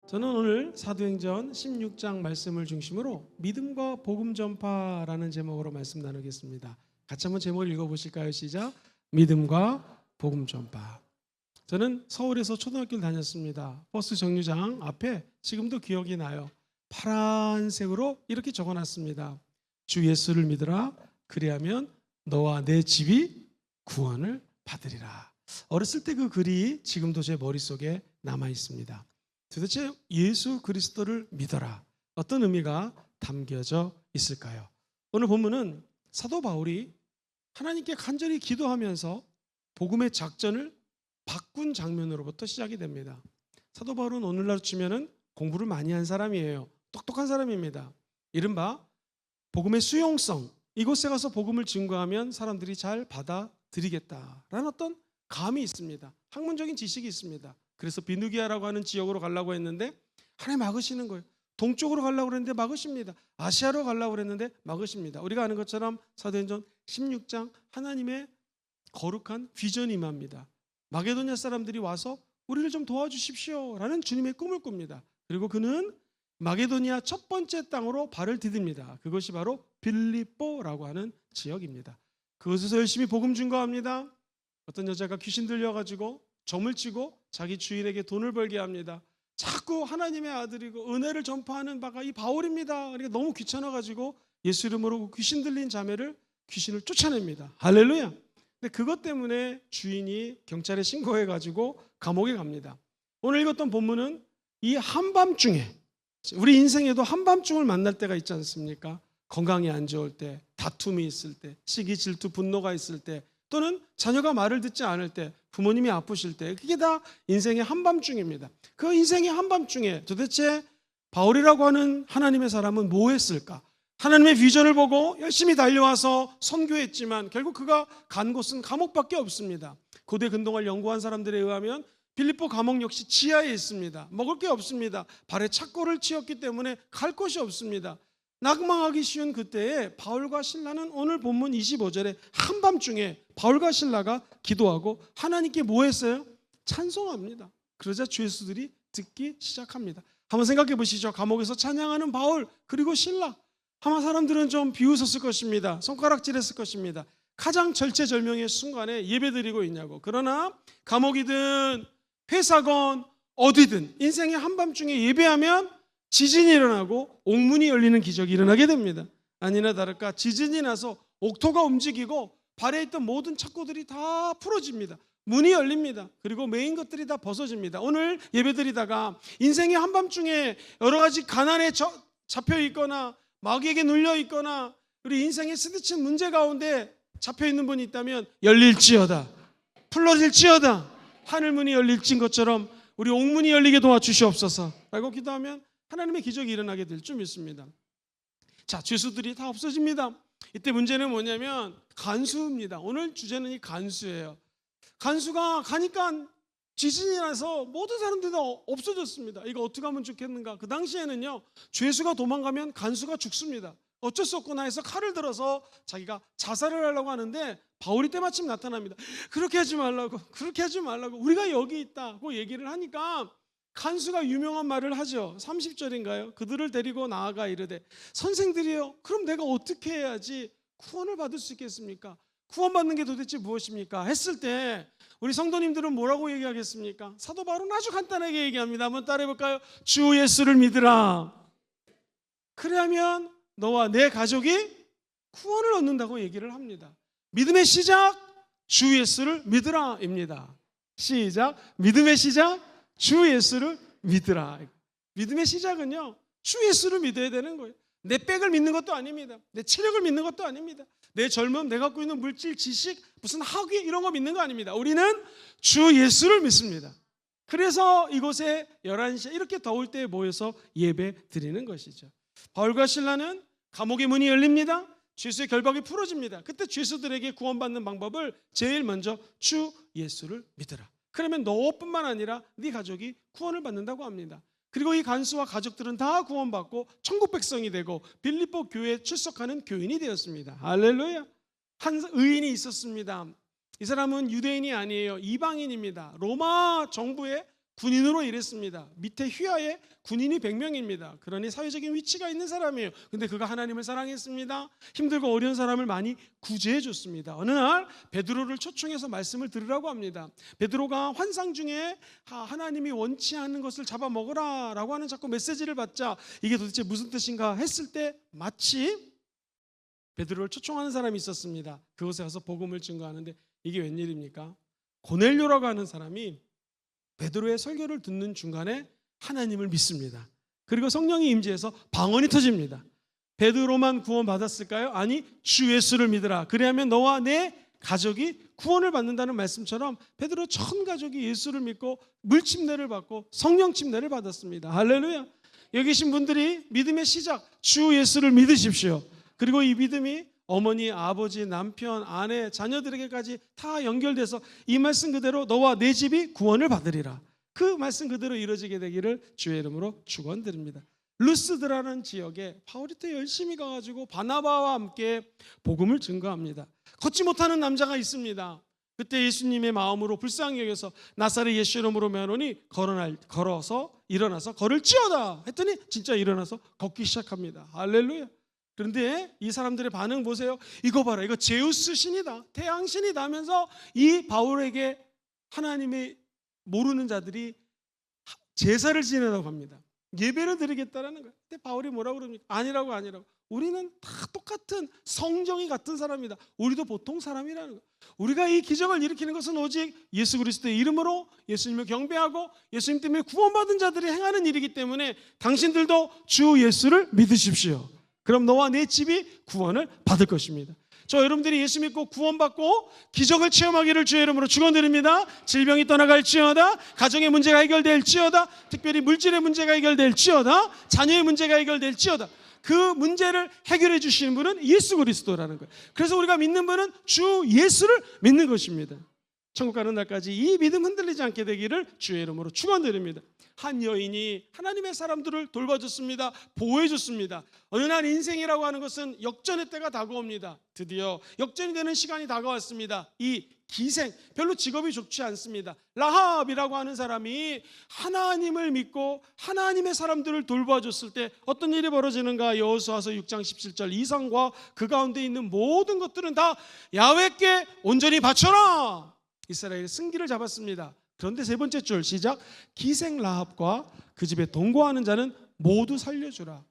저는 오늘 사도행전 16장 말씀을 중심으로 믿음과 복음 전파라는 제목으로 말씀 나누겠습니다. 같이 한번 제목을 읽어보실까요? 시작. 믿음과 복음 전파. 저는 서울에서 초등학교를 다녔습니다. 버스 정류장 앞에 지금도 기억이 나요. 파란색으로 이렇게 적어놨습니다. 주 예수를 믿으라. 그리하면 너와 내 집이 구원을 받으리라. 어렸을 때 그 글이 지금도 제 머릿속에 남아 있습니다. 도대체 예수 그리스도를 믿어라. 어떤 의미가 담겨져 있을까요? 오늘 본문은 사도 바울이 하나님께 간절히 기도하면서 복음의 작전을 바꾼 장면으로부터 시작이 됩니다. 사도 바울은 오늘날 치면은 공부를 많이 한 사람이에요. 똑똑한 사람입니다. 이른바 복음의 수용성, 이곳에 가서 복음을 증거하면 사람들이 잘 받아들이겠다라는 어떤 감이 있습니다. 학문적인 지식이 있습니다. 그래서 비누기아라고 하는 지역으로 가려고 했는데 하나님 막으시는 거예요. 동쪽으로 가려고 했는데 막으십니다. 아시아로 가려고 했는데 막으십니다. 우리가 아는 것처럼 사도행전 16장 하나님의 거룩한 비전이 임합니다. 마게도냐 사람들이 와서 우리를 좀 도와주십시오 라는 주님의 꿈을 꿉니다. 그리고 그는 마게도니아 첫 번째 땅으로 발을 디딥니다. 그것이 바로 빌립보라고 하는 지역입니다. 그곳에서 열심히 복음 증거합니다. 어떤 여자가 귀신 들려가지고 점을 치고 자기 주인에게 돈을 벌게 합니다. 자꾸 하나님의 아들이고 은혜를 전파하는 바가 이 바울입니다. 그러니까 너무 귀찮아가지고 예수 이름으로 귀신 들린 자매를 귀신을 쫓아냅니다. 할렐루야. 근데 그것 때문에 주인이 경찰에 신고해가지고 감옥에 갑니다. 오늘 읽었던 본문은 이 한밤중에, 우리 인생에도 한밤중을 만날 때가 있지 않습니까? 건강이 안 좋을 때, 다툼이 있을 때, 시기, 질투, 분노가 있을 때, 또는 자녀가 말을 듣지 않을 때, 부모님이 아프실 때, 그게 다 인생의 한밤중입니다. 그 인생의 한밤중에 도대체 바울이라고 하는 하나님의 사람은 뭐 했을까? 하나님의 비전을 보고 열심히 달려와서 선교했지만 결국 그가 간 곳은 감옥밖에 없습니다. 고대 근동을 연구한 사람들에 의하면 빌립보 감옥 역시 지하에 있습니다. 먹을 게 없습니다. 발에 착고를 치었기 때문에 갈 곳이 없습니다. 낙망하기 쉬운 그때에 바울과 실라는 오늘 본문 25절에 한밤중에 바울과 실라가 기도하고 하나님께 뭐 했어요? 찬송합니다. 그러자 주 예수들이 듣기 시작합니다. 한번 생각해 보시죠. 감옥에서 찬양하는 바울 그리고 실라. 아마 사람들은 좀 비웃었을 것입니다. 손가락질했을 것입니다. 가장 절체절명의 순간에 예배드리고 있냐고. 그러나 감옥이든 회사건 어디든 인생의 한밤중에 예배하면 지진이 일어나고 옥문이 열리는 기적이 일어나게 됩니다. 아니나 다를까 지진이 나서 옥토가 움직이고 발에 있던 모든 착고들이 다 풀어집니다. 문이 열립니다. 그리고 메인 것들이 다 벗어집니다. 오늘 예배드리다가 인생의 한밤중에 여러 가지 가난에 잡혀 있거나 마귀에게 눌려 있거나 우리 인생의 스딪힌 문제 가운데 잡혀 있는 분이 있다면 열릴지어다, 풀어질지어다, 하늘문이 열릴진 것처럼 우리 옥문이 열리게 도와주시옵소서 라고 기도하면 하나님의 기적이 일어나게 될 줄 믿습니다. 자, 죄수들이 다 없어집니다. 이때 문제는 뭐냐면 간수입니다. 오늘 주제는 이 간수예요. 간수가 가니까 지진이 나서 모든 사람들이 다 없어졌습니다. 이거 어떻게 하면 좋겠는가? 그 당시에는요, 죄수가 도망가면 간수가 죽습니다. 어쩔 수 없구나 해서 칼을 들어서 자기가 자살을 하려고 하는데 바울이 때마침 나타납니다. 그렇게 하지 말라고, 그렇게 하지 말라고, 우리가 여기 있다고 얘기를 하니까 간수가 유명한 말을 하죠. 30절인가요? 그들을 데리고 나아가 이르되 선생들이여, 그럼 내가 어떻게 해야지 구원을 받을 수 있겠습니까? 구원받는 게 도대체 무엇입니까? 했을 때 우리 성도님들은 뭐라고 얘기하겠습니까? 사도 바울은 아주 간단하게 얘기합니다. 한번 따라해 볼까요? 주 예수를 믿으라. 그러면 너와 내 가족이 구원을 얻는다고 얘기를 합니다. 믿음의 시작, 주 예수를 믿으라입니다. 시작. 믿음의 시작, 주 예수를 믿으라. 믿음의 시작은요, 주 예수를 믿어야 되는 거예요. 내 백을 믿는 것도 아닙니다. 내 체력을 믿는 것도 아닙니다. 내 젊음, 내가 갖고 있는 물질, 지식, 무슨 학위 이런 거 믿는 거 아닙니다. 우리는 주 예수를 믿습니다. 그래서 이곳에 11시에 이렇게 더울 때에 모여서 예배 드리는 것이죠. 바울과 실라는 감옥의 문이 열립니다. 죄수의 결박이 풀어집니다. 그때 죄수들에게 구원받는 방법을 제일 먼저 주 예수를 믿으라. 그러면 너뿐만 아니라 네 가족이 구원을 받는다고 합니다. 그리고 이 간수와 가족들은 다 구원받고 천국 백성이 되고 빌립보 교회에 출석하는 교인이 되었습니다. 할렐루야. 한 의인이 있었습니다. 이 사람은 유대인이 아니에요. 이방인입니다. 로마 정부의 군인으로 일했습니다. 밑에 휘하에 군인이 100명입니다. 그러니 사회적인 위치가 있는 사람이에요. 근데 그가 하나님을 사랑했습니다. 힘들고 어려운 사람을 많이 구제해 줬습니다. 어느 날 베드로를 초청해서 말씀을 들으라고 합니다. 베드로가 환상 중에 하나님이 원치 않는 것을 잡아먹으라 라고 하는 자꾸 메시지를 받자 이게 도대체 무슨 뜻인가 했을 때 마치 베드로를 초청하는 사람이 있었습니다. 그곳에 가서 복음을 증거하는데 이게 웬일입니까? 고넬료라고 하는 사람이 베드로의 설교를 듣는 중간에 하나님을 믿습니다. 그리고 성령이 임재해서 방언이 터집니다. 베드로만 구원받았을까요? 아니, 주 예수를 믿으라. 그래야면 너와 내 가족이 구원을 받는다는 말씀처럼 베드로 전 가족이 예수를 믿고 물침례를 받고 성령 침례를 받았습니다. 할렐루야. 여기 계신 분들이 믿음의 시작, 주 예수를 믿으십시오. 그리고 이 믿음이 어머니, 아버지, 남편, 아내, 자녀들에게까지 다 연결돼서 이 말씀 그대로 너와 내 집이 구원을 받으리라. 그 말씀 그대로 이루어지게 되기를 주의 이름으로 축원드립니다. 루스드라는 지역에 바울이 또 열심히 가가지고 바나바와 함께 복음을 증거합니다. 걷지 못하는 남자가 있습니다. 그때 예수님의 마음으로 불쌍히 여겨서 나사렛 예수 이름으로 명하노니 걸어서 일어나서 걸을지어다 했더니 진짜 일어나서 걷기 시작합니다. 할렐루야. 그런데 이 사람들의 반응 보세요. 이거 봐라, 이거 제우스 신이다, 태양 신이다 하면서 이 바울에게 하나님의 모르는 자들이 제사를 지내라고 합니다. 예배를 드리겠다라는 거예요. 근데 바울이 뭐라고 그럽니까? 아니라고. 우리는 다 똑같은 성정이 같은 사람이다. 우리도 보통 사람이라는 거예요. 우리가 이 기적을 일으키는 것은 오직 예수 그리스도의 이름으로 예수님을 경배하고 예수님 때문에 구원받은 자들이 행하는 일이기 때문에 당신들도 주 예수를 믿으십시오. 그럼 너와 내 집이 구원을 받을 것입니다. 저 여러분들이 예수 믿고 구원받고 기적을 체험하기를 주의 이름으로 축원드립니다. 질병이 떠나갈지어다, 가정의 문제가 해결될지어다, 특별히 물질의 문제가 해결될지어다, 자녀의 문제가 해결될지어다. 그 문제를 해결해 주시는 분은 예수 그리스도라는 거예요. 그래서 우리가 믿는 분은 주 예수를 믿는 것입니다. 천국 가는 날까지 이 믿음 흔들리지 않게 되기를 주의 이름으로 축원드립니다. 한 여인이 하나님의 사람들을 돌봐줬습니다. 보호해줬습니다. 어느 날 인생이라고 하는 것은 역전의 때가 다가옵니다. 드디어 역전이 되는 시간이 다가왔습니다. 이 기생, 별로 직업이 좋지 않습니다. 라합이라고 하는 사람이 하나님을 믿고 하나님의 사람들을 돌봐줬을 때 어떤 일이 벌어지는가? 여호수아서 6장 17절 이상과 그 가운데 있는 모든 것들은 다 야훼께 온전히 바쳐라. 이스라엘이 승기를 잡았습니다. 그런데 세 번째 줄 시작, 기생 라합과 그 집에 동거하는 자는 모두 살려주라.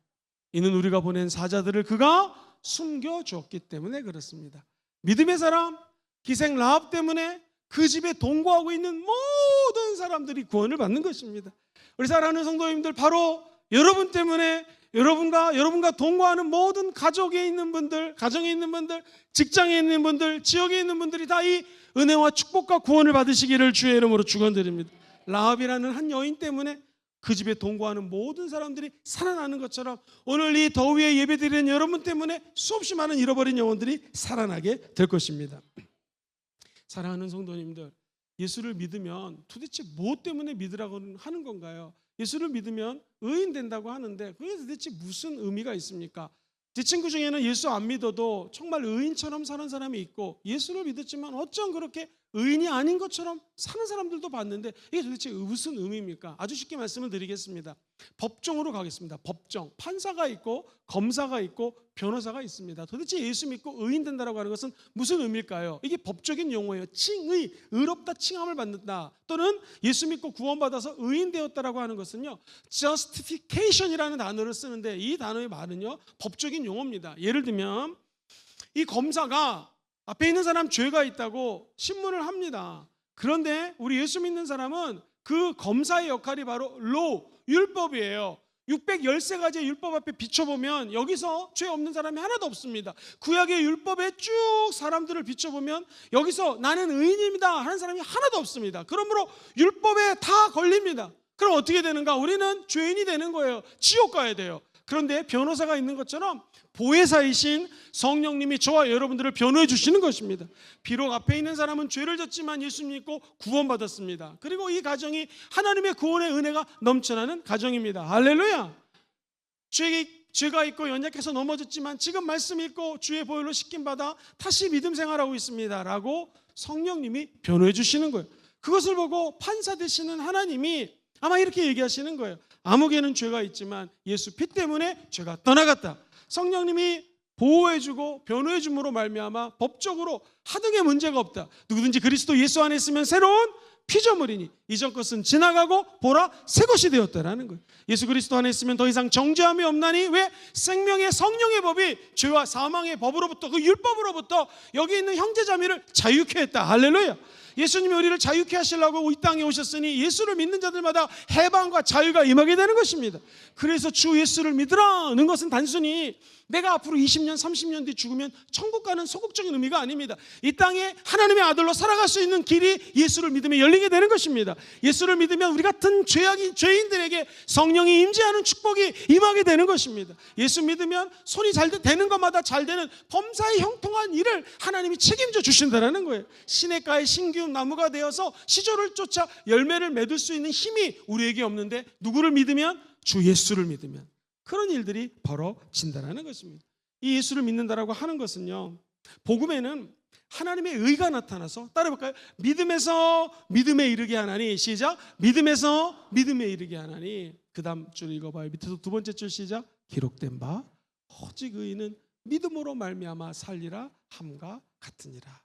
이는 우리가 보낸 사자들을 그가 숨겨주었기 때문에 그렇습니다. 믿음의 사람 기생 라합 때문에 그 집에 동거하고 있는 모든 사람들이 구원을 받는 것입니다. 우리 사랑하는 성도님들, 바로 여러분 때문에 여러분과 동거하는 모든 가족에 있는 분들, 가정에 있는 분들, 직장에 있는 분들, 지역에 있는 분들이 다 이 은혜와 축복과 구원을 받으시기를 주의 이름으로 축원드립니다. 라합이라는 한 여인 때문에 그 집에 동거하는 모든 사람들이 살아나는 것처럼 오늘 이 더위에 예배드리는 여러분 때문에 수없이 많은 잃어버린 영혼들이 살아나게 될 것입니다. 사랑하는 성도님들, 예수를 믿으면 도대체 무엇 때문에 믿으라고 하는 건가요? 예수를 믿으면 의인 된다고 하는데 그게 도대체 무슨 의미가 있습니까? 제 친구 중에는 예수 안 믿어도 정말 의인처럼 사는 사람이 있고 예수를 믿었지만 어쩜 그렇게 의인이 아닌 것처럼 사는 사람들도 봤는데 이게 도대체 무슨 의미입니까? 아주 쉽게 말씀을 드리겠습니다. 법정으로 가겠습니다. 법정, 판사가 있고 검사가 있고 변호사가 있습니다. 도대체 예수 믿고 의인 된다라고 하는 것은 무슨 의미일까요? 이게 법적인 용어예요. 칭의, 의롭다 칭함을 받는다. 또는 예수 믿고 구원받아서 의인 되었다라고 하는 것은요, justification이라는 단어를 쓰는데 이 단어의 말은요, 법적인 용어입니다. 예를 들면 이 검사가 앞에 있는 사람 죄가 있다고 신문을 합니다. 그런데 우리 예수 믿는 사람은 그 검사의 역할이 바로 율법이에요. 613가지의 율법 앞에 비춰보면 여기서 죄 없는 사람이 하나도 없습니다. 구약의 율법에 쭉 사람들을 비춰보면 여기서 나는 의인입니다 하는 사람이 하나도 없습니다. 그러므로 율법에 다 걸립니다. 그럼 어떻게 되는가? 우리는 죄인이 되는 거예요. 지옥 가야 돼요. 그런데 변호사가 있는 것처럼 보혜사이신 성령님이 저와 여러분들을 변호해 주시는 것입니다. 비록 앞에 있는 사람은 죄를 졌지만 예수 믿고 구원받았습니다. 그리고 이 가정이 하나님의 구원의 은혜가 넘쳐나는 가정입니다. 할렐루야. 죄가 있고 연약해서 넘어졌지만 지금 말씀 읽고 주의 보혈로 씻김받아 다시 믿음 생활하고 있습니다 라고 성령님이 변호해 주시는 거예요. 그것을 보고 판사 되시는 하나님이 아마 이렇게 얘기하시는 거예요. 아무개는 죄가 있지만 예수 피 때문에 죄가 떠나갔다. 성령님이 보호해주고 변호해줌으로 말미암아 법적으로 하등의 문제가 없다. 누구든지 그리스도 예수 안에 있으면 새로운 피조물이니 이전 것은 지나가고 보라 새 것이 되었다라는 거예요. 예수 그리스도 안에 있으면 더 이상 정죄함이 없나니 왜? 생명의 성령의 법이 죄와 사망의 법으로부터 그 율법으로부터 여기 있는 형제자매를 자유케 했다. 할렐루야. 예수님이 우리를 자유케 하시려고 이 땅에 오셨으니 예수를 믿는 자들마다 해방과 자유가 임하게 되는 것입니다. 그래서 주 예수를 믿으라는 것은 단순히 내가 앞으로 20년, 30년 뒤 죽으면 천국 가는 소극적인 의미가 아닙니다. 이 땅에 하나님의 아들로 살아갈 수 있는 길이 예수를 믿으면 열리게 되는 것입니다. 예수를 믿으면 우리 같은 죄인들에게 성령이 임재하는 축복이 임하게 되는 것입니다. 예수 믿으면 손이 잘 되는 것마다 잘 되는 범사에 형통한 일을 하나님이 책임져 주신다는 거예요. 시냇가의 신기운 나무가 되어서 시조를 쫓아 열매를 맺을 수 있는 힘이 우리에게 없는데 누구를 믿으면? 주 예수를 믿으면 그런 일들이 벌어진다는 것입니다. 이 예수를 믿는다라고 하는 것은요, 복음에는 하나님의 의가 나타나서 따라해볼까요? 믿음에서 믿음에 이르게 하나니. 시작. 믿음에서 믿음에 이르게 하나니. 그 다음 줄 읽어봐요. 밑에서 두 번째 줄 시작. 기록된 바 오직 의인은 믿음으로 말미암아 살리라 함과 같으니라.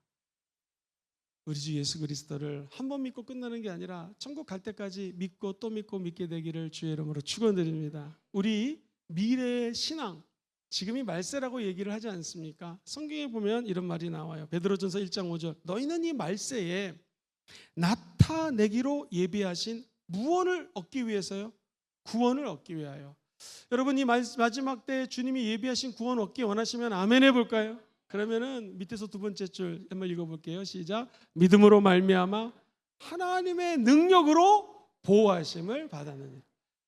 우리 주 예수 그리스도를 한 번 믿고 끝나는 게 아니라 천국 갈 때까지 믿고 또 믿고 믿게 되기를 주의 이름으로 축원드립니다. 우리 미래의 신앙, 지금이 말세라고 얘기를 하지 않습니까? 성경에 보면 이런 말이 나와요. 베드로전서 1장 5절. 너희는 이 말세에 나타내기로 예비하신 무언을 얻기 위해서요? 구원을 얻기 위하여. 여러분, 이 마지막 때 주님이 예비하신 구원 얻기 원하시면 아멘 해볼까요? 그러면은 밑에서 두 번째 줄 한번 읽어볼게요. 시작. 믿음으로 말미암아 하나님의 능력으로 보호하심을 받았느니라.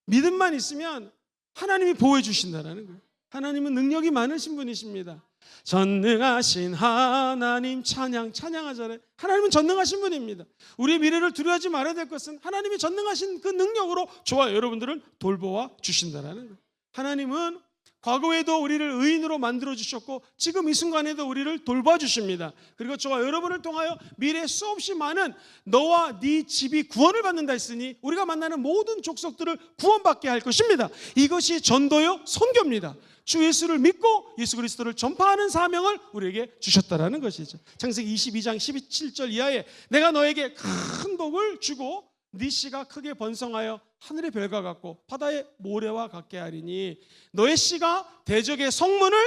믿음만 있으면 하나님이 보호해 주신다는 거예요. 하나님은 능력이 많으신 분이십니다. 전능하신 하나님 찬양하잖아요. 하나님은 전능하신 분입니다. 우리의 미래를 두려워하지 말아야 될 것은 하나님이 전능하신 그 능력으로 저와 여러분들을 돌보아 주신다는 거예요. 하나님은 과거에도 우리를 의인으로 만들어 주셨고 지금 이 순간에도 우리를 돌봐 주십니다. 그리고 저와 여러분을 통하여 미래에 수없이 많은 너와 네 집이 구원을 받는다 했으니 우리가 만나는 모든 족속들을 구원받게 할 것입니다. 이것이 전도요 선교입니다. 주 예수를 믿고 예수 그리스도를 전파하는 사명을 우리에게 주셨다라는 것이죠. 창세기 22장 17절 이하에 내가 너에게 큰 복을 주고 네 씨가 크게 번성하여 하늘의 별과 같고 바다의 모래와 같게 하리니 너의 씨가 대적의 성문을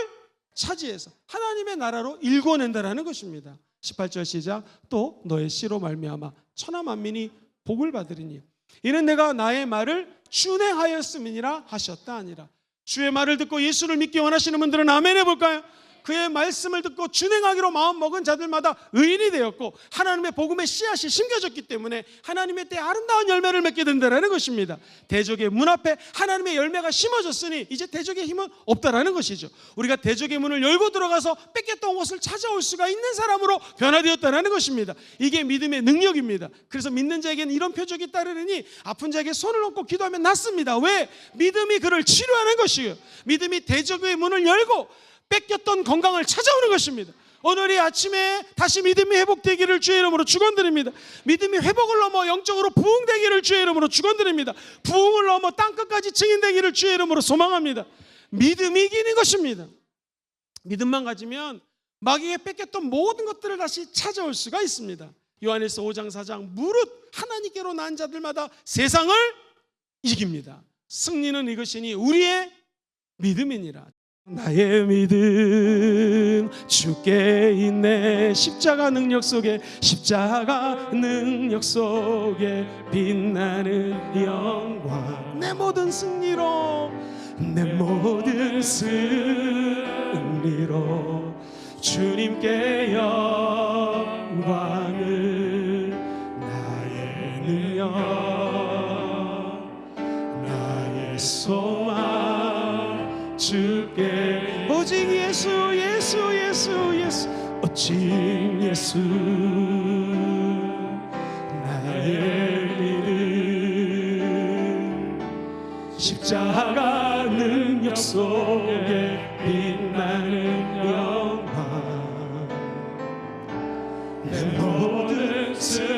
차지해서 하나님의 나라로 일궈낸다라는 것입니다. 18절 시작. 또 너의 씨로 말미암아 천하 만민이 복을 받으리니 이는 내가 나의 말을 준행하였음이니라 하셨다 아니라. 주의 말을 듣고 예수를 믿기 원하시는 분들은 아멘 해볼까요? 그의 말씀을 듣고 준행하기로 마음먹은 자들마다 의인이 되었고 하나님의 복음의 씨앗이 심겨졌기 때문에 하나님의 때 아름다운 열매를 맺게 된다는 것입니다. 대적의 문 앞에 하나님의 열매가 심어졌으니 이제 대적의 힘은 없다라는 것이죠. 우리가 대적의 문을 열고 들어가서 뺏겼던 것을 찾아올 수가 있는 사람으로 변화되었다는 것입니다. 이게 믿음의 능력입니다. 그래서 믿는 자에게는 이런 표적이 따르니 아픈 자에게 손을 얹고 기도하면 낫습니다. 왜? 믿음이 그를 치료하는 것이에요. 믿음이 대적의 문을 열고 뺏겼던 건강을 찾아오는 것입니다. 오늘 이 아침에 다시 믿음이 회복되기를 주의 이름으로 축원드립니다. 믿음이 회복을 넘어 영적으로 부흥되기를 주의 이름으로 축원드립니다. 부흥을 넘어 땅끝까지 증인되기를 주의 이름으로 소망합니다. 믿음이 이기는 것입니다. 믿음만 가지면 마귀에게 뺏겼던 모든 것들을 다시 찾아올 수가 있습니다. 요한일서 5장 4장 무릇 하나님께로 난 자들마다 세상을 이깁니다. 승리는 이것이니 우리의 믿음이니라. 나의 믿음 주께 있네. 십자가 능력 속에 빛나는 영광. 내 모든 승리로 주님께 영광을. 나의 능력 나의 소망 주께 오직 예수 오직 예수 나의 믿음 십자가 능력 속에 빛나는 영광. 내 모든 승리로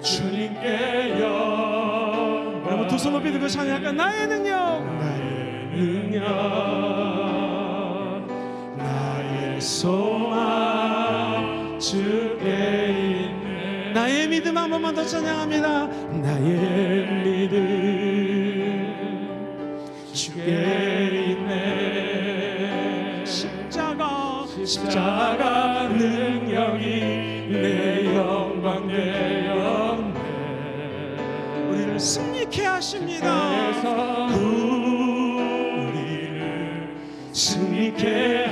주님께 두 손 높이 들고 찬양할까? 나의 능력, 나의 소망 주께 있네. 나의 믿음 한 번만 더 찬양합니다. 나의 믿음 주께 있네. 십자가 능력이 내 영광 되었네. 우리를 승리케 하십니다. 우리를 승리케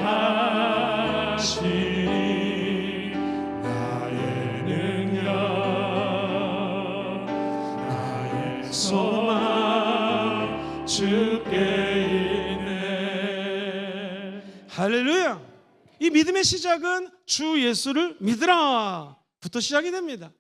하시니 나의 능력, 나의 소망 주께 있네. 할렐루야. 이 믿음의 시작은 주 예수를 믿으라 부터 시작이 됩니다.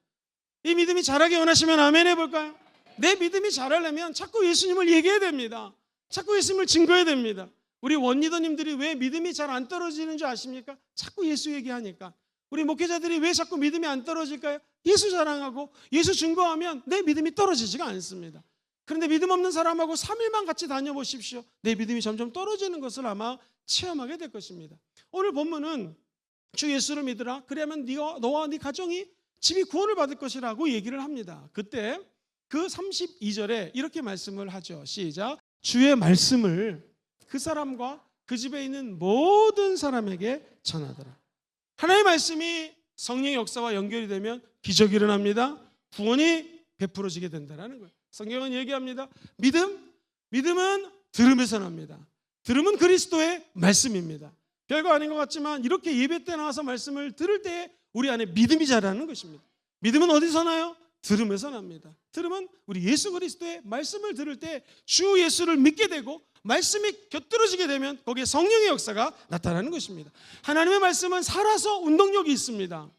이 믿음이 자라기 원하시면 아멘 해볼까요? 내 믿음이 자라려면 자꾸 예수님을 얘기해야 됩니다. 자꾸 예수님을 증거해야 됩니다. 우리 원리더님들이 왜 믿음이 잘 안 떨어지는 줄 아십니까? 자꾸 예수 얘기하니까. 우리 목회자들이 왜 자꾸 믿음이 안 떨어질까요? 예수 자랑하고 예수 증거하면 내 믿음이 떨어지지가 않습니다. 그런데 믿음 없는 사람하고 3일만 같이 다녀보십시오. 내 믿음이 점점 떨어지는 것을 아마 체험하게 될 것입니다. 오늘 본문은 주 예수를 믿으라. 그래야만 너와 네 가정이 집이 구원을 받을 것이라고 얘기를 합니다. 그때 그 32절에 이렇게 말씀을 하죠. 시작. 주의 말씀을 그 사람과 그 집에 있는 모든 사람에게 전하더라. 하나님의 말씀이 성령의 역사와 연결이 되면 기적이 일어납니다. 구원이 베풀어지게 된다는 거예요. 성경은 얘기합니다. 믿음은 들음에서 납니다. 들음은 그리스도의 말씀입니다. 별거 아닌 것 같지만 이렇게 예배 때 나와서 말씀을 들을 때 우리 안에 믿음이 자라는 것입니다. 믿음은 어디서 나요? 들음에서 납니다. 들음은 우리 예수 그리스도의 말씀을 들을 때 주 예수를 믿게 되고 말씀이 곁들어지게 되면 거기에 성령의 역사가 나타나는 것입니다. 하나님의 말씀은 살아서 운동력이 있습니다.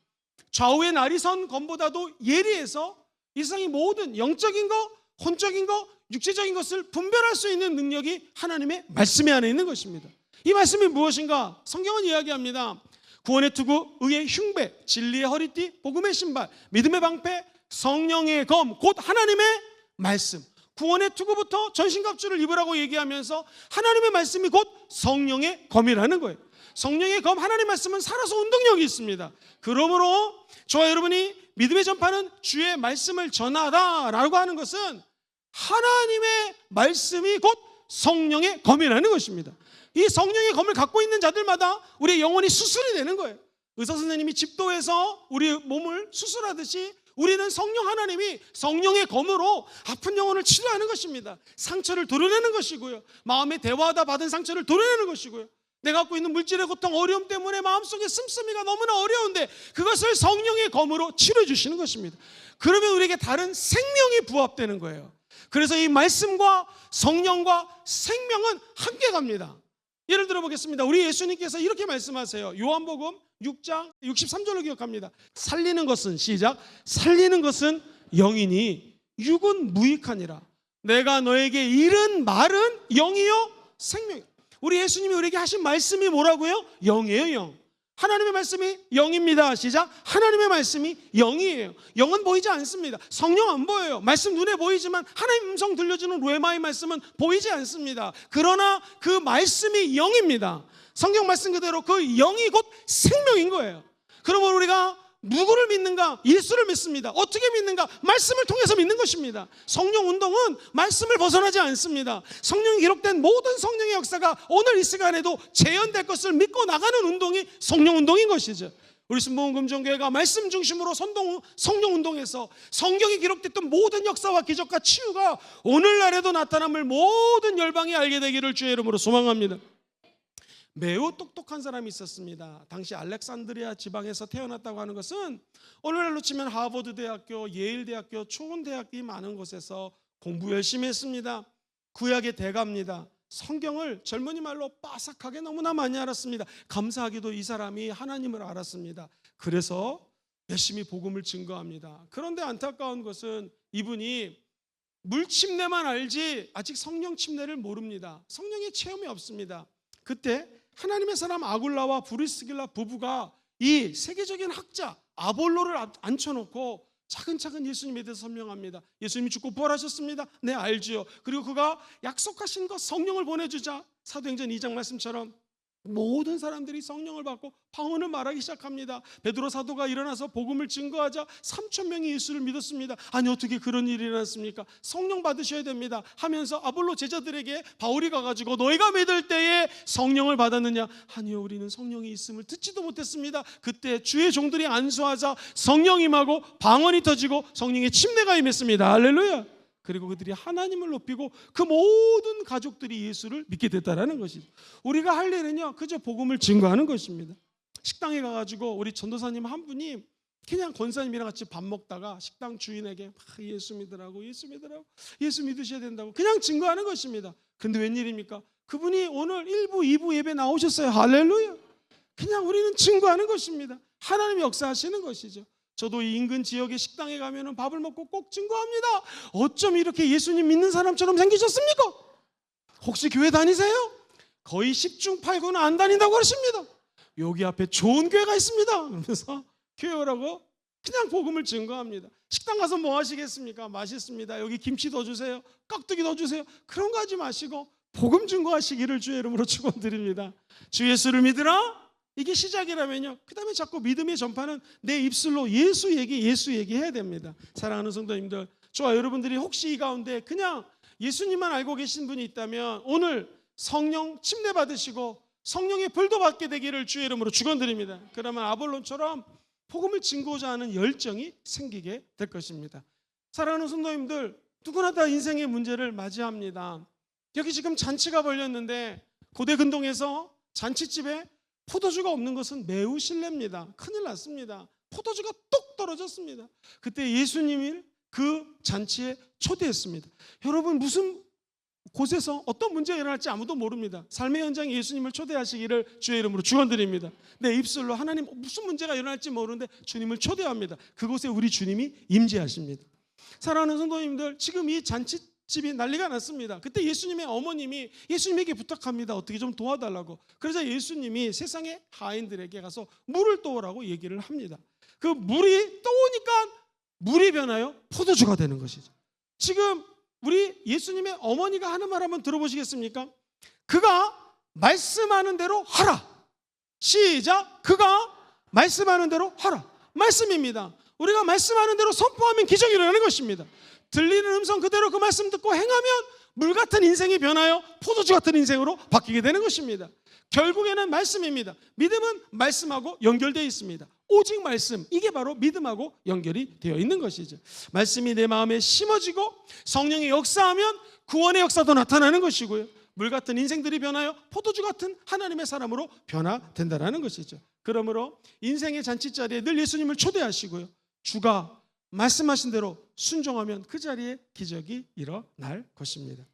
좌우의 날이 선 검보다도 예리해서 이 세상의 모든 영적인 거, 혼적인 거, 육체적인 것을 분별할 수 있는 능력이 하나님의 말씀에 안에 있는 것입니다. 이 말씀이 무엇인가? 성경은 이야기합니다. 구원의 투구, 의의 흉배, 진리의 허리띠, 복음의 신발, 믿음의 방패, 성령의 검, 곧 하나님의 말씀. 구원의 투구부터 전신갑주를 입으라고 얘기하면서 하나님의 말씀이 곧 성령의 검이라는 거예요. 성령의 검, 하나님의 말씀은 살아서 운동력이 있습니다. 그러므로 저와 여러분이 믿음의 전파는 주의 말씀을 전하다라고 하는 것은 하나님의 말씀이 곧 성령의 검이라는 것입니다. 이 성령의 검을 갖고 있는 자들마다 우리의 영혼이 수술이 되는 거예요. 의사 선생님이 집도해서 우리 몸을 수술하듯이 우리는 성령 하나님이 성령의 검으로 아픈 영혼을 치료하는 것입니다. 상처를 도려내는 것이고요. 마음에 대화하다 받은 상처를 도려내는 것이고요. 내가 갖고 있는 물질의 고통, 어려움 때문에 마음속에 씀씀이가 너무나 어려운데 그것을 성령의 검으로 치료해 주시는 것입니다. 그러면 우리에게 다른 생명이 부합되는 거예요. 그래서 이 말씀과 성령과 생명은 함께 갑니다. 예를 들어 보겠습니다. 우리 예수님께서 이렇게 말씀하세요. 요한복음 6장 63절로 기억합니다. 살리는 것은 시작. 살리는 것은 영이니 육은 무익하니라. 내가 너에게 이른 말은 영이요 생명. 우리 예수님이 우리에게 하신 말씀이 뭐라고요? 영이에요, 영. 하나님의 말씀이 영입니다. 시작. 하나님의 말씀이 영이에요. 영은 보이지 않습니다. 성령 안 보여요. 말씀 눈에 보이지만 하나님 음성 들려주는 루에마의 말씀은 보이지 않습니다. 그러나 그 말씀이 영입니다. 성경 말씀 그대로 그 영이 곧 생명인 거예요. 그러면 우리가 누구를 믿는가? 예수를 믿습니다. 어떻게 믿는가? 말씀을 통해서 믿는 것입니다. 성령 운동은 말씀을 벗어나지 않습니다. 성령이 기록된 모든 성령의 역사가 오늘 이 시간에도 재현될 것을 믿고 나가는 운동이 성령 운동인 것이죠. 우리 순복음금정교회가 말씀 중심으로 성령 운동에서 성경이 기록됐던 모든 역사와 기적과 치유가 오늘날에도 나타남을 모든 열방이 알게 되기를 주의 이름으로 소망합니다. 매우 똑똑한 사람이 있었습니다. 당시 알렉산드리아 지방에서 태어났다고 하는 것은 오늘날로 치면 하버드 대학교, 예일 대학교, 초원 대학이 많은 곳에서 공부 열심히 했습니다. 구약의 대가입니다. 성경을 젊은이 말로 빠삭하게 너무나 많이 알았습니다. 감사하게도 이 사람이 하나님을 알았습니다. 그래서 열심히 복음을 증거합니다. 그런데 안타까운 것은 이분이 물 침례만 알지 아직 성령 침례를 모릅니다. 성령의 체험이 없습니다. 그때 하나님의 사람 아굴라와 브리스길라 부부가 이 세계적인 학자 아볼로를 앉혀놓고 차근차근 예수님에 대해서 설명합니다. 예수님이 죽고 부활하셨습니다. 네, 알지요. 그리고 그가 약속하신 것 성령을 보내주자 사도행전 2장 말씀처럼 모든 사람들이 성령을 받고 방언을 말하기 시작합니다. 베드로 사도가 일어나서 복음을 증거하자 3천 명이 예수를 믿었습니다. 아니 어떻게 그런 일이 일어났습니까? 성령 받으셔야 됩니다 하면서 아볼로 제자들에게 바울이 가가지고 너희가 믿을 때에 성령을 받았느냐? 아니요, 우리는 성령이 있음을 듣지도 못했습니다. 그때 주의 종들이 안수하자 성령 임하고 방언이 터지고 성령의 침례가 임했습니다. 할렐루야. 그리고 그들이 하나님을 높이고 그 모든 가족들이 예수를 믿게 됐다라는 것이죠. 우리가 할 일은요, 그저 복음을 증거하는 것입니다. 식당에 가가지고 우리 전도사님 한 분이 그냥 권사님이랑 같이 밥 먹다가 식당 주인에게 예수 믿으라고 예수 믿으셔야 된다고 그냥 증거하는 것입니다. 근데 웬일입니까? 그분이 오늘 1부 2부 예배 나오셨어요. 할렐루야. 그냥 우리는 증거하는 것입니다. 하나님이 역사하시는 것이죠. 저도 이 인근 지역의 식당에 가면 밥을 먹고 꼭 증거합니다. 어쩜 이렇게 예수님 믿는 사람처럼 생기셨습니까? 혹시 교회 다니세요? 거의 10중 8구는 안 다닌다고 그러십니다. 여기 앞에 좋은 교회가 있습니다. 그러면서 교회 오라고 그냥 복음을 증거합니다. 식당 가서 뭐 하시겠습니까? 맛있습니다. 여기 김치 더 주세요. 깍두기 더 주세요. 그런 거 하지 마시고 복음 증거하시기를 주의 이름으로 축원드립니다. 주 예수를 믿으라. 이게 시작이라면요, 그 다음에 자꾸 믿음의 전파는 내 입술로 예수 얘기 해야 됩니다. 사랑하는 성도님들, 저와 여러분들이 혹시 이 가운데 그냥 예수님만 알고 계신 분이 있다면 오늘 성령 침례 받으시고 성령의 불도 받게 되기를 주의 이름으로 축원드립니다. 그러면 아볼론처럼 복음을 증거하자 하는 열정이 생기게 될 것입니다. 사랑하는 성도님들, 누구나 다 인생의 문제를 맞이합니다. 여기 지금 잔치가 벌렸는데 고대 근동에서 잔치집에 포도주가 없는 것은 매우 실례입니다. 큰일 났습니다. 포도주가 뚝 떨어졌습니다. 그때 예수님을 그 잔치에 초대했습니다. 여러분, 무슨 곳에서 어떤 문제가 일어날지 아무도 모릅니다. 삶의 현장에 예수님을 초대하시기를 주의 이름으로 축원드립니다. 내 입술로 하나님 무슨 문제가 일어날지 모르는데 주님을 초대합니다. 그곳에 우리 주님이 임재하십니다. 사랑하는 성도님들, 지금 이 잔치집이 난리가 났습니다. 그때 예수님의 어머님이 예수님에게 부탁합니다. 어떻게 좀 도와달라고. 그러자 예수님이 세상의 하인들에게 가서 물을 떠오라고 얘기를 합니다. 그 물이 떠오니까 물이 변하여 포도주가 되는 것이죠. 지금 우리 예수님의 어머니가 하는 말 한번 들어보시겠습니까? 그가 말씀하는 대로 하라. 시작. 그가 말씀하는 대로 하라. 말씀입니다. 우리가 말씀하는 대로 선포하면 기적이 일어나는 것입니다. 들리는 음성 그대로 그 말씀 듣고 행하면 물 같은 인생이 변하여 포도주 같은 인생으로 바뀌게 되는 것입니다. 결국에는 말씀입니다. 믿음은 말씀하고 연결되어 있습니다. 오직 말씀, 이게 바로 믿음하고 연결이 되어 있는 것이죠. 말씀이 내 마음에 심어지고 성령이 역사하면 구원의 역사도 나타나는 것이고요, 물 같은 인생들이 변하여 포도주 같은 하나님의 사람으로 변화된다는 것이죠. 그러므로 인생의 잔치자리에 늘 예수님을 초대하시고요, 주가 말씀하신 대로 순종하면 그 자리에 기적이 일어날 것입니다.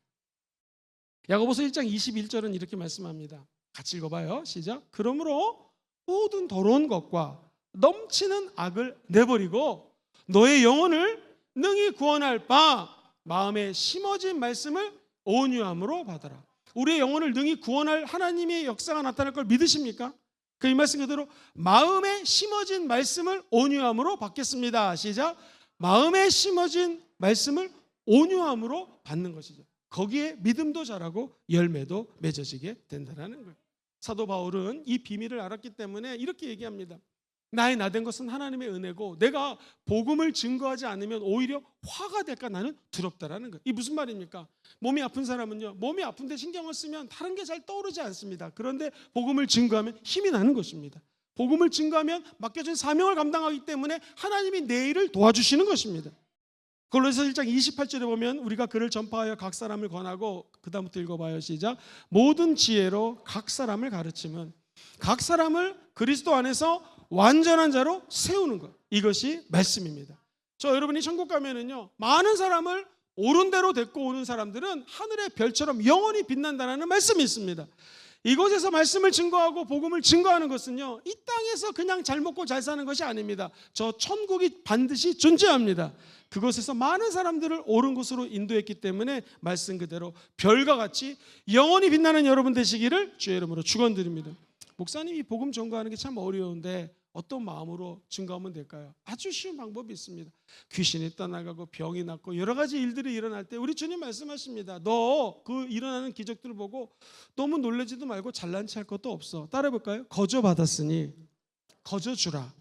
야고보서 1장 21절은 이렇게 말씀합니다. 같이 읽어봐요. 시작. 그러므로 모든 더러운 것과 넘치는 악을 내버리고 너의 영혼을 능히 구원할 바 마음에 심어진 말씀을 온유함으로 받아라. 우리의 영혼을 능히 구원할 하나님의 역사가 나타날 걸 믿으십니까? 그 이 말씀 그대로 마음에 심어진 말씀을 온유함으로 받겠습니다. 시작. 마음에 심어진 말씀을 온유함으로 받는 것이죠. 거기에 믿음도 자라고 열매도 맺어지게 된다는 거예요. 사도 바울은 이 비밀을 알았기 때문에 이렇게 얘기합니다. 나의 나된 것은 하나님의 은혜고 내가 복음을 증거하지 않으면 오히려 화가 될까 나는 두렵다라는 거예요. 이 무슨 말입니까? 몸이 아픈 사람은요, 몸이 아픈데 신경을 쓰면 다른 게 잘 떠오르지 않습니다. 그런데 복음을 증거하면 힘이 나는 것입니다. 복음을 증거하면 맡겨진 사명을 감당하기 때문에 하나님이 내 일을 도와주시는 것입니다. 골로새서 1장 28절에 보면 우리가 그를 전파하여 각 사람을 권하고, 그 다음부터 읽어봐요. 시작. 모든 지혜로 각 사람을 가르치면 각 사람을 그리스도 안에서 완전한 자로 세우는 것, 이것이 말씀입니다. 저 여러분이 천국 가면은요, 많은 사람을 옳은 대로 데리고 오는 사람들은 하늘의 별처럼 영원히 빛난다는 말씀이 있습니다. 이곳에서 말씀을 증거하고 복음을 증거하는 것은요, 이 땅에서 그냥 잘 먹고 잘 사는 것이 아닙니다. 저 천국이 반드시 존재합니다. 그곳에서 많은 사람들을 옳은 곳으로 인도했기 때문에 말씀 그대로 별과 같이 영원히 빛나는 여러분 되시기를 주의 이름으로 축원드립니다. 목사님이 복음 전거하는 게 참 어려운데 어떤 마음으로 증거하면 될까요? 아주 쉬운 방법이 있습니다. 귀신이 떠나가고 병이 낫고 여러 가지 일들이 일어날 때 우리 주님 말씀하십니다. 너 그 일어나는 기적들을 보고 너무 놀라지도 말고 잘난 체할 것도 없어. 따라해볼까요? 거저 받았으니 거저 주라.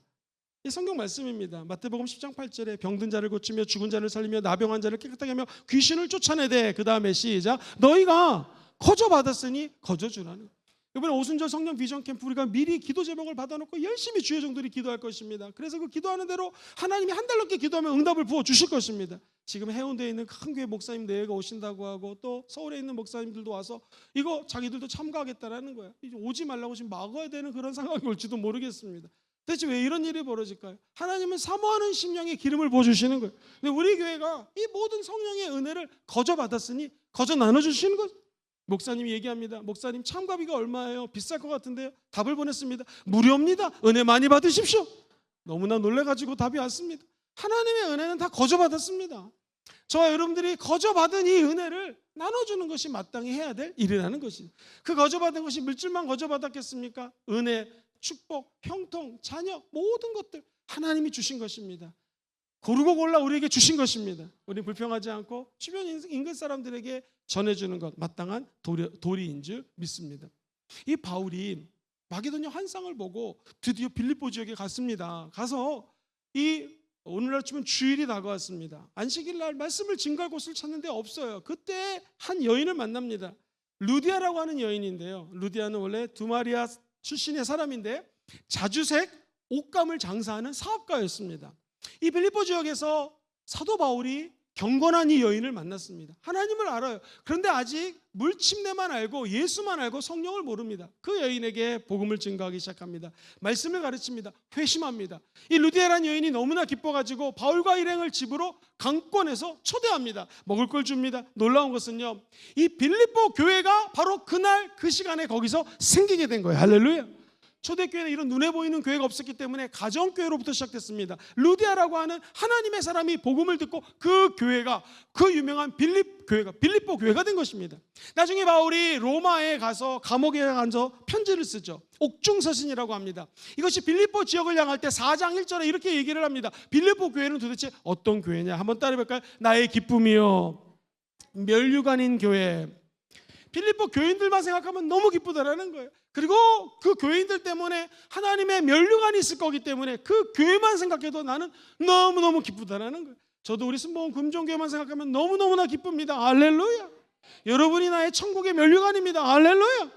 이 성경 말씀입니다. 마태복음 10장 8절에 병든 자를 고치며 죽은 자를 살리며 나병한 자를 깨끗하게 하며 귀신을 쫓아내되, 그 다음에 시작, 너희가 거저 받았으니 거저 주라는. 이번에 오순절 성령 비전 캠프 우리가 미리 기도 제목을 받아놓고 열심히 주의 종들이 기도할 것입니다. 그래서 그 기도하는 대로 하나님이 한 달 넘게 기도하면 응답을 부어 주실 것입니다. 지금 해운대에 있는 큰 교회 목사님 4개가 오신다고 하고 또 서울에 있는 목사님들도 와서 이거 자기들도 참가하겠다라는 거예요. 이제 오지 말라고 지금 막아야 되는 그런 상황이 올지도 모르겠습니다. 대체 왜 이런 일이 벌어질까요? 하나님은 사모하는 심령의 기름을 부어주시는 거예요. 근데 우리 교회가 이 모든 성령의 은혜를 거저 받았으니 거저 나눠주시는 거예요. 목사님이 얘기합니다. 목사님 참가비가 얼마예요? 비쌀 것 같은데요? 답을 보냈습니다. 무료입니다. 은혜 많이 받으십시오. 너무나 놀래가지고 답이 왔습니다. 하나님의 은혜는 다 거저 받았습니다. 저와 여러분들이 거저 받은 이 은혜를 나눠주는 것이 마땅히 해야 될 일이라는 것이. 그 거저 받은 것이 물질만 거저 받았겠습니까? 은혜, 축복, 형통, 자녀, 모든 것들 하나님이 주신 것입니다. 고르고 골라 우리에게 주신 것입니다. 우리 불평하지 않고 주변 인근 사람들에게 전해주는 것 마땅한 도리인 줄 믿습니다. 이 바울이 마게도냐 환상을 보고 드디어 빌립보 지역에 갔습니다. 가서 이 오늘날 치면 주일이 다가왔습니다. 안식일 날 말씀을 증거할 곳을 찾는데 없어요. 그때 한 여인을 만납니다. 루디아라고 하는 여인인데요. 루디아는 원래 두마리아 출신의 사람인데 자주색 옷감을 장사하는 사업가였습니다. 이 빌립보 지역에서 사도 바울이 경건한 이 여인을 만났습니다. 하나님을 알아요. 그런데 아직 물침례만 알고 예수만 알고 성령을 모릅니다. 그 여인에게 복음을 증거하기 시작합니다. 말씀을 가르칩니다. 회심합니다. 이 루디아라는 여인이 너무나 기뻐가지고 바울과 일행을 집으로 강권해서 초대합니다. 먹을 걸 줍니다. 놀라운 것은요, 이 빌립보 교회가 바로 그날 그 시간에 거기서 생기게 된 거예요. 할렐루야. 초대교회는 이런 눈에 보이는 교회가 없었기 때문에 가정교회로부터 시작됐습니다. 루디아라고 하는 하나님의 사람이 복음을 듣고 그 교회가, 그 유명한 빌립보 교회가 된 것입니다. 나중에 바울이 로마에 가서 감옥에 앉아 편지를 쓰죠. 옥중서신이라고 합니다. 이것이 빌립보 지역을 향할 때 4장 1절에 이렇게 얘기를 합니다. 빌립보 교회는 도대체 어떤 교회냐? 한번 따라해볼까요? 나의 기쁨이요 멸류관인 교회. 빌립보 교인들만 생각하면 너무 기쁘다라는 거예요. 그리고 그 교인들 때문에 하나님의 멸류관이 있을 거기 때문에 그 교회만 생각해도 나는 너무너무 기쁘다라는 거예요. 저도 우리 순복음 금종교회만 생각하면 너무너무나 기쁩니다. 할렐루야. 여러분이 나의 천국의 멸류관입니다. 할렐루야.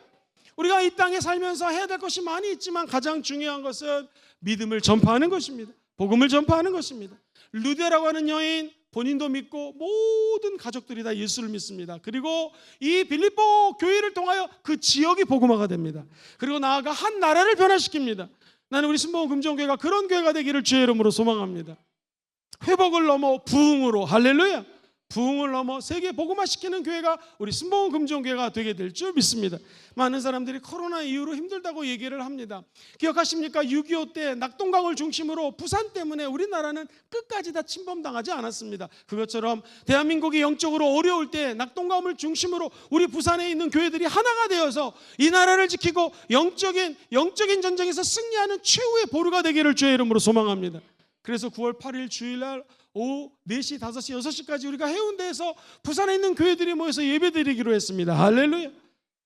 우리가 이 땅에 살면서 해야 될 것이 많이 있지만 가장 중요한 것은 믿음을 전파하는 것입니다. 복음을 전파하는 것입니다. 루디아라고 하는 여인, 본인도 믿고 모든 가족들이 다 예수를 믿습니다. 그리고 이 빌립보 교회를 통하여 그 지역이 복음화가 됩니다. 그리고 나아가 한 나라를 변화시킵니다. 나는 우리 순복음 금종교회가 그런 교회가 되기를 주의 이름으로 소망합니다. 회복을 넘어 부흥으로, 할렐루야, 부흥을 넘어 세계 복음화시키는 교회가 우리 순복음 금종교회가 되게 될 줄 믿습니다. 많은 사람들이 코로나 이후로 힘들다고 얘기를 합니다. 기억하십니까? 6.25 때 낙동강을 중심으로 부산 때문에 우리나라는 끝까지 다 침범당하지 않았습니다. 그것처럼 대한민국이 영적으로 어려울 때 낙동강을 중심으로 우리 부산에 있는 교회들이 하나가 되어서 이 나라를 지키고 영적인 전쟁에서 승리하는 최후의 보루가 되기를 주의 이름으로 소망합니다. 그래서 9월 8일 주일날 오후 4시, 5시, 6시까지 우리가 해운대에서 부산에 있는 교회들이 모여서 예배드리기로 했습니다. 할렐루야.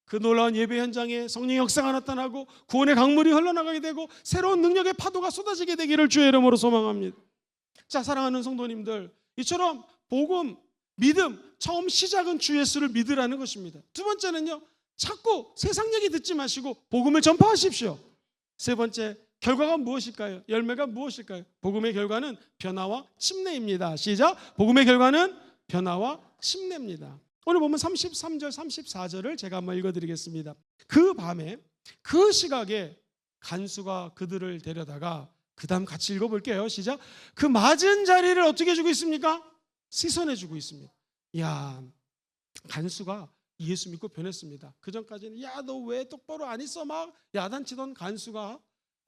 그 놀라운 예배 현장에 성령의 역사가 나타나고 구원의 강물이 흘러나가게 되고 새로운 능력의 파도가 쏟아지게 되기를 주의 이름으로 소망합니다. 자, 사랑하는 성도님들, 이처럼 복음, 믿음, 처음 시작은 주 예수를 믿으라는 것입니다. 두 번째는요, 자꾸 세상 얘기 듣지 마시고 복음을 전파하십시오. 세 번째, 결과가 무엇일까요? 열매가 무엇일까요? 복음의 결과는 변화와 침례입니다. 시작. 복음의 결과는 변화와 침례입니다. 오늘 보면 33절 34절을 제가 한번 읽어드리겠습니다. 그 밤에 그 시각에 간수가 그들을 데려다가, 그 다음 같이 읽어볼게요. 시작. 그 맞은 자리를 어떻게 해주고 있습니까? 씻어내주고 있습니다. 이야, 간수가 예수 믿고 변했습니다. 그 전까지는 야, 너 왜 똑바로 안 있어? 막 야단치던 간수가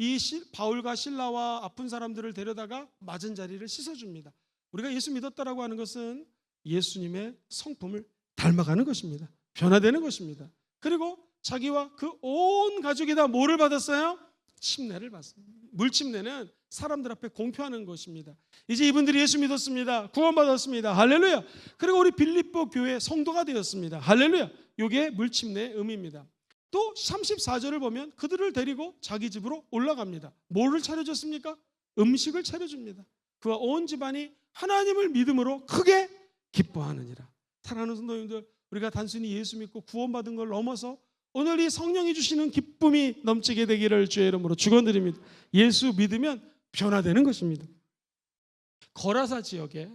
이 바울과 실라와 아픈 사람들을 데려다가 맞은 자리를 씻어줍니다. 우리가 예수 믿었다라고 하는 것은 예수님의 성품을 닮아가는 것입니다. 변화되는 것입니다. 그리고 자기와 그 온 가족이 다 뭐를 받았어요? 침례를 받습니다. 물침례는 사람들 앞에 공표하는 것입니다. 이제 이분들이 예수 믿었습니다. 구원받았습니다. 할렐루야. 그리고 우리 빌립보 교회 성도가 되었습니다. 할렐루야. 이게 물침례의 의미입니다. 또 34절을 보면 그들을 데리고 자기 집으로 올라갑니다. 뭐를 차려줬습니까? 음식을 차려줍니다. 그와 온 집안이 하나님을 믿음으로 크게 기뻐하느니라. 사랑하는 성도님들, 우리가 단순히 예수 믿고 구원받은 걸 넘어서 오늘 이 성령이 주시는 기쁨이 넘치게 되기를 주의 이름으로 축원드립니다. 예수 믿으면 변화되는 것입니다. 거라사 지역에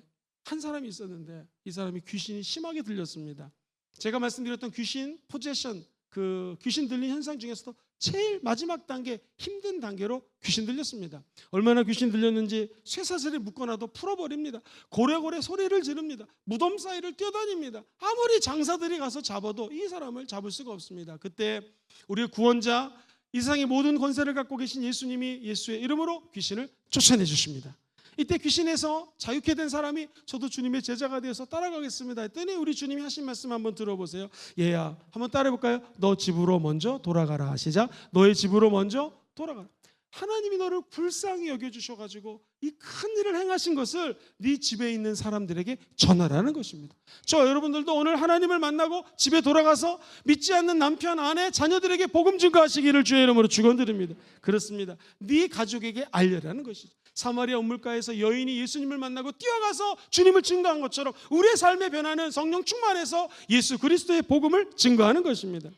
한 사람이 있었는데 이 사람이 귀신이 심하게 들렸습니다. 제가 말씀드렸던 귀신 포제션, 그 귀신 들린 현상 중에서도 제일 마지막 단계, 힘든 단계로 귀신 들렸습니다. 얼마나 귀신 들렸는지 쇠사슬에 묶어놔도 풀어버립니다. 고래고래 소리를 지릅니다. 무덤 사이를 뛰어다닙니다. 아무리 장사들이 가서 잡아도 이 사람을 잡을 수가 없습니다. 그때 우리의 구원자, 이 세상의 모든 권세를 갖고 계신 예수님이 예수의 이름으로 귀신을 쫓아내 주십니다. 이때 귀신에서 자유케 된 사람이 저도 주님의 제자가 되어서 따라가겠습니다 했더니 우리 주님이 하신 말씀 한번 들어보세요. 얘야, 한번 따라해볼까요? 너 집으로 먼저 돌아가라. 시작. 너의 집으로 먼저 돌아가라. 하나님이 너를 불쌍히 여겨주셔가지고 이 큰 일을 행하신 것을 네 집에 있는 사람들에게 전하라는 것입니다. 저 여러분들도 오늘 하나님을 만나고 집에 돌아가서 믿지 않는 남편, 아내, 자녀들에게 복음 증거하시기를 주의 이름으로 축원드립니다. 그렇습니다. 네 가족에게 알려라는 것이죠. 사마리아 우물가에서 여인이 예수님을 만나고 뛰어가서 주님을 증거한 것처럼 우리의 삶의 변화는 성령 충만해서 예수 그리스도의 복음을 증거하는 것입니다.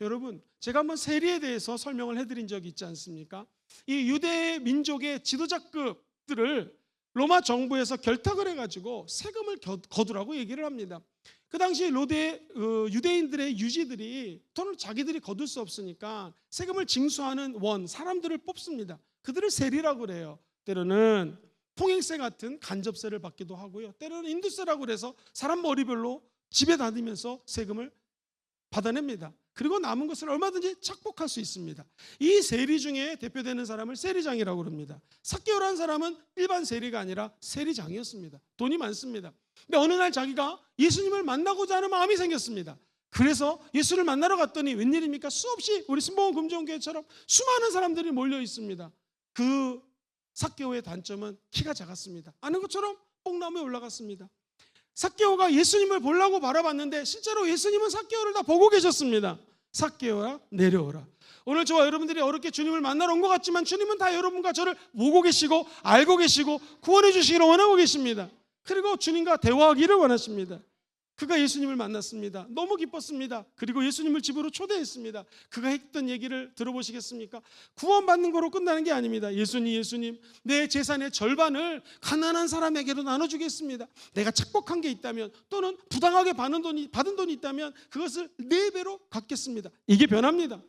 여러분, 제가 한번 세리에 대해서 설명을 해드린 적이 있지 않습니까? 이 유대 민족의 지도자급들을 로마 정부에서 결탁을 해가지고 세금을 거두라고 얘기를 합니다. 그 당시 유대인들의 유지들이 돈을 자기들이 거둘 수 없으니까 세금을 징수하는 사람들을 뽑습니다. 그들을 세리라고 그래요. 때로는 통행세 같은 간접세를 받기도 하고요. 때로는 인두세라고 그래서 사람 머리별로 집에 다니면서 세금을 받아냅니다. 그리고 남은 것을 얼마든지 착복할 수 있습니다. 이 세리 중에 대표되는 사람을 세리장이라고 합니다. 삭개오라는 사람은 일반 세리가 아니라 세리장이었습니다. 돈이 많습니다. 근데 어느 날 자기가 예수님을 만나고자 하는 마음이 생겼습니다. 그래서 예수를 만나러 갔더니 웬일입니까? 수없이 우리 신봉원 금종교회처럼 수많은 사람들이 몰려 있습니다. 그 삭개오의 단점은 키가 작았습니다. 아는 것처럼 뽕나무에 올라갔습니다. 삭개오가 예수님을 보려고 바라봤는데 실제로 예수님은 삭개오를 다 보고 계셨습니다. 삭개오야, 내려오라. 오늘 저와 여러분들이 어렵게 주님을 만나러 온 것 같지만 주님은 다 여러분과 저를 보고 계시고 알고 계시고 구원해 주시기를 원하고 계십니다. 그리고 주님과 대화하기를 원하십니다. 그가 예수님을 만났습니다. 너무 기뻤습니다. 그리고 예수님을 집으로 초대했습니다. 그가 했던 얘기를 들어보시겠습니까? 구원받는 거로 끝나는 게 아닙니다. 예수님, 내 재산의 절반을 가난한 사람에게도 나눠주겠습니다. 내가 착복한 게 있다면 또는 부당하게 받은 돈이 있다면 그것을 4배로 갚겠습니다. 이게 변화입니다.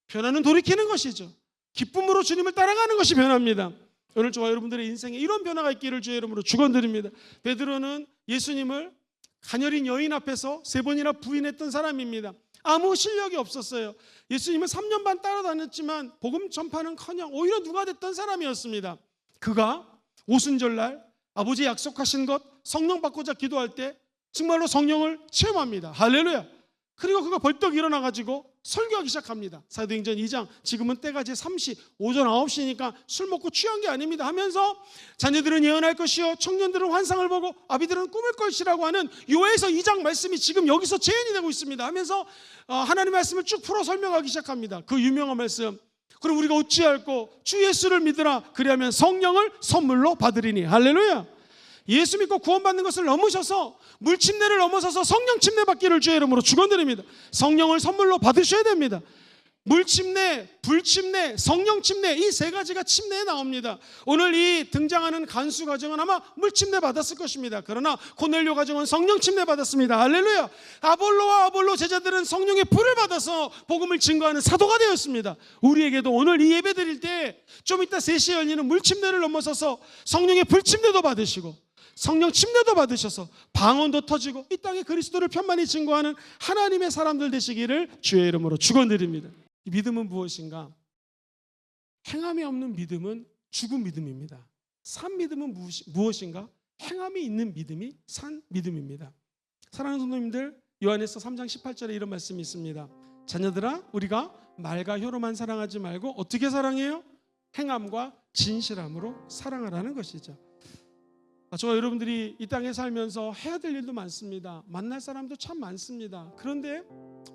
변화는 돌이키는 것이죠. 기쁨으로 주님을 따라가는 것이 변화입니다. 오늘 저와 여러분들의 인생에 이런 변화가 있기를 주의 이름으로 축원드립니다. 베드로는 예수님을 가녀린 여인 앞에서 3번이나 부인했던 사람입니다. 아무 실력이 없었어요. 예수님은 3년 반 따라다녔지만 복음 전파는커녕 오히려 누가 됐던 사람이었습니다. 그가 오순절날 아버지 약속하신 것 성령 받고자 기도할 때 정말로 성령을 체험합니다. 할렐루야. 그리고 그가 벌떡 일어나가지고 설교하기 시작합니다. 사도행전 2장, 지금은 때가 제 3시, 오전 9시니까 술 먹고 취한 게 아닙니다 하면서 자녀들은 예언할 것이요 청년들은 환상을 보고 아비들은 꿈을 것이라고 하는 요에서 2장 말씀이 지금 여기서 재현이 되고 있습니다 하면서 하나님의 말씀을 쭉 풀어 설명하기 시작합니다. 그 유명한 말씀, 그럼 우리가 어찌할꼬 주 예수를 믿으라 그리하면 성령을 선물로 받으리니. 할렐루야. 예수 믿고 구원받는 것을 넘으셔서 물침례를 넘어서서 성령 침례 받기를 주의 이름으로 축원드립니다. 성령을 선물로 받으셔야 됩니다. 물침례, 불침례, 성령 침례, 이 3가지가 침례에 나옵니다. 오늘 이 등장하는 간수 가정은 아마 물침례 받았을 것입니다. 그러나 고넬료 가정은 성령 침례 받았습니다. 할렐루야. 아볼로 제자들은 성령의 불을 받아서 복음을 증거하는 사도가 되었습니다. 우리에게도 오늘 이 예배 드릴 때 좀 이따 3시에 열리는 물침례를 넘어서서 성령의 불침례도 받으시고 성령 침례도 받으셔서 방언도 터지고 이 땅에 그리스도를 편만히 증거하는 하나님의 사람들 되시기를 주의 이름으로 축원드립니다. 이 믿음은 무엇인가? 행함이 없는 믿음은 죽은 믿음입니다. 산 믿음은 무엇인가? 행함이 있는 믿음이 산 믿음입니다. 사랑하는 성도님들, 요한에서 3장 18절에 이런 말씀이 있습니다. 자녀들아, 우리가 말과 혀로만 사랑하지 말고 어떻게 사랑해요? 행함과 진실함으로 사랑하라는 것이죠. 저와 여러분들이 이 땅에 살면서 해야 될 일도 많습니다. 만날 사람도 참 많습니다. 그런데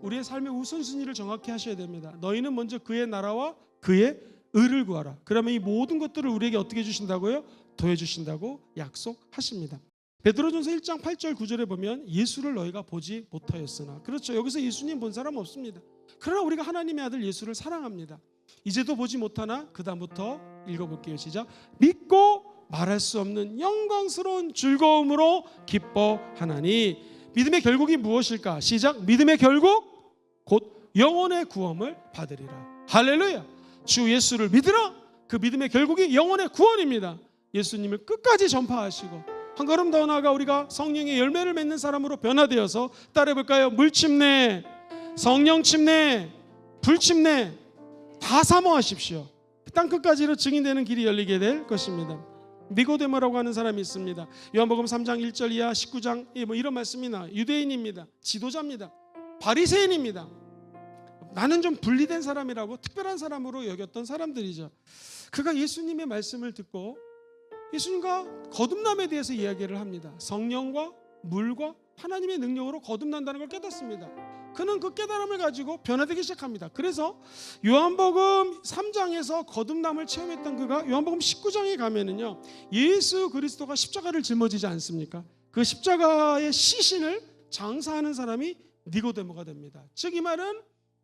우리의 삶의 우선순위를 정확히 하셔야 됩니다. 너희는 먼저 그의 나라와 그의 의를 구하라. 그러면 이 모든 것들을 우리에게 어떻게 해주신다고요? 더해주신다고 약속하십니다. 베드로전서 1장 8절 9절에 보면 예수를 너희가 보지 못하였으나, 그렇죠, 여기서 예수님 본 사람 없습니다. 그러나 우리가 하나님의 아들 예수를 사랑합니다. 이제도 보지 못하나, 그 다음부터 읽어볼게요. 시작. 믿고 말할 수 없는 영광스러운 즐거움으로 기뻐하나니. 믿음의 결국이 무엇일까? 시작. 믿음의 결국 곧 영혼의 구원을 받으리라. 할렐루야. 주 예수를 믿으라. 그 믿음의 결국이 영혼의 구원입니다. 예수님을 끝까지 전파하시고 한 걸음 더 나아가 우리가 성령의 열매를 맺는 사람으로 변화되어서 따라해볼까요? 물침례, 성령 침례, 불침례 다 사모하십시오. 땅 끝까지로 증인되는 길이 열리게 될 것입니다. 니고데모라고 하는 사람이 있습니다. 요한복음 3장 1절 이하 19장 이런 말씀이 나와요. 유대인입니다. 지도자입니다. 바리새인입니다. 나는 좀 분리된 사람이라고 특별한 사람으로 여겼던 사람들이죠. 그가 예수님의 말씀을 듣고 예수님과 거듭남에 대해서 이야기를 합니다. 성령과 물과 하나님의 능력으로 거듭난다는 걸 깨닫습니다. 그는 그 깨달음을 가지고 변화되기 시작합니다. 그래서 요한복음 3장에서 거듭남을 체험했던 그가 요한복음 19장에 가면은요, 예수 그리스도가 십자가를 짊어지지 않습니까? 그 십자가의 시신을 장사하는 사람이 니고데모가 됩니다. 즉 이 말은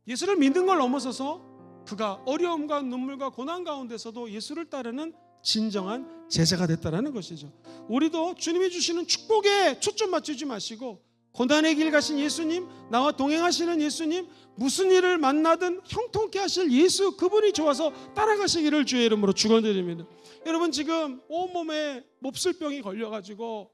예수를 믿는 걸 넘어서서 그가 어려움과 눈물과 고난 가운데서도 예수를 따르는 진정한 제자가 됐다라는 것이죠. 우리도 주님이 주시는 축복에 초점 맞추지 마시고 고난의 길 가신 예수님, 나와 동행하시는 예수님, 무슨 일을 만나든 형통케 하실 예수, 그분이 좋아서 따라가시기를 주의 이름으로 축원드립니다. 여러분, 지금 온몸에 몹쓸병이 걸려가지고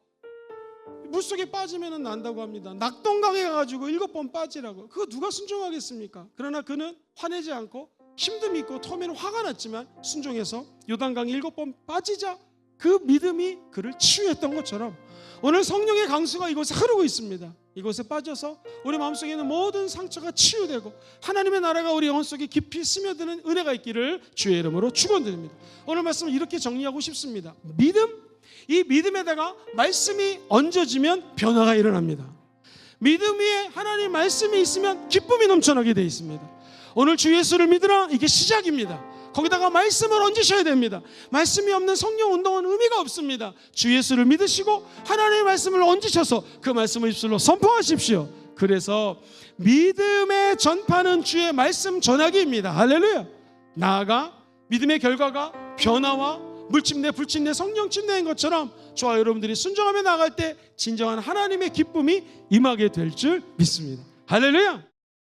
물속에 빠지면 난다고 합니다. 낙동강에 가가지고 7번 빠지라고. 그거 누가 순종하겠습니까? 그러나 그는 화내지 않고 힘듦이 있고 처음에는 화가 났지만 순종해서 요단강에 7번 빠지자 그 믿음이 그를 치유했던 것처럼 오늘 성령의 강수가 이곳에 흐르고 있습니다. 이곳에 빠져서 우리 마음속에 있는 모든 상처가 치유되고 하나님의 나라가 우리 영혼 속에 깊이 스며드는 은혜가 있기를 주의 이름으로 축원드립니다. 오늘 말씀을 이렇게 정리하고 싶습니다. 믿음, 이 믿음에다가 말씀이 얹어지면 변화가 일어납니다. 믿음 위에 하나님 말씀이 있으면 기쁨이 넘쳐나게 되어 있습니다. 오늘 주 예수를 믿으라, 이게 시작입니다. 거기다가 말씀을 얹으셔야 됩니다. 말씀이 없는 성령 운동은 의미가 없습니다. 주 예수를 믿으시고 하나님의 말씀을 얹으셔서 그 말씀을 입술로 선포하십시오. 그래서 믿음의 전파는 주의 말씀 전하기입니다. 할렐루야. 나아가 믿음의 결과가 변화와 물침례, 불침례, 성령 침례인 것처럼 저와 여러분들이 순종하며 나아갈 때 진정한 하나님의 기쁨이 임하게 될 줄 믿습니다. 할렐루야.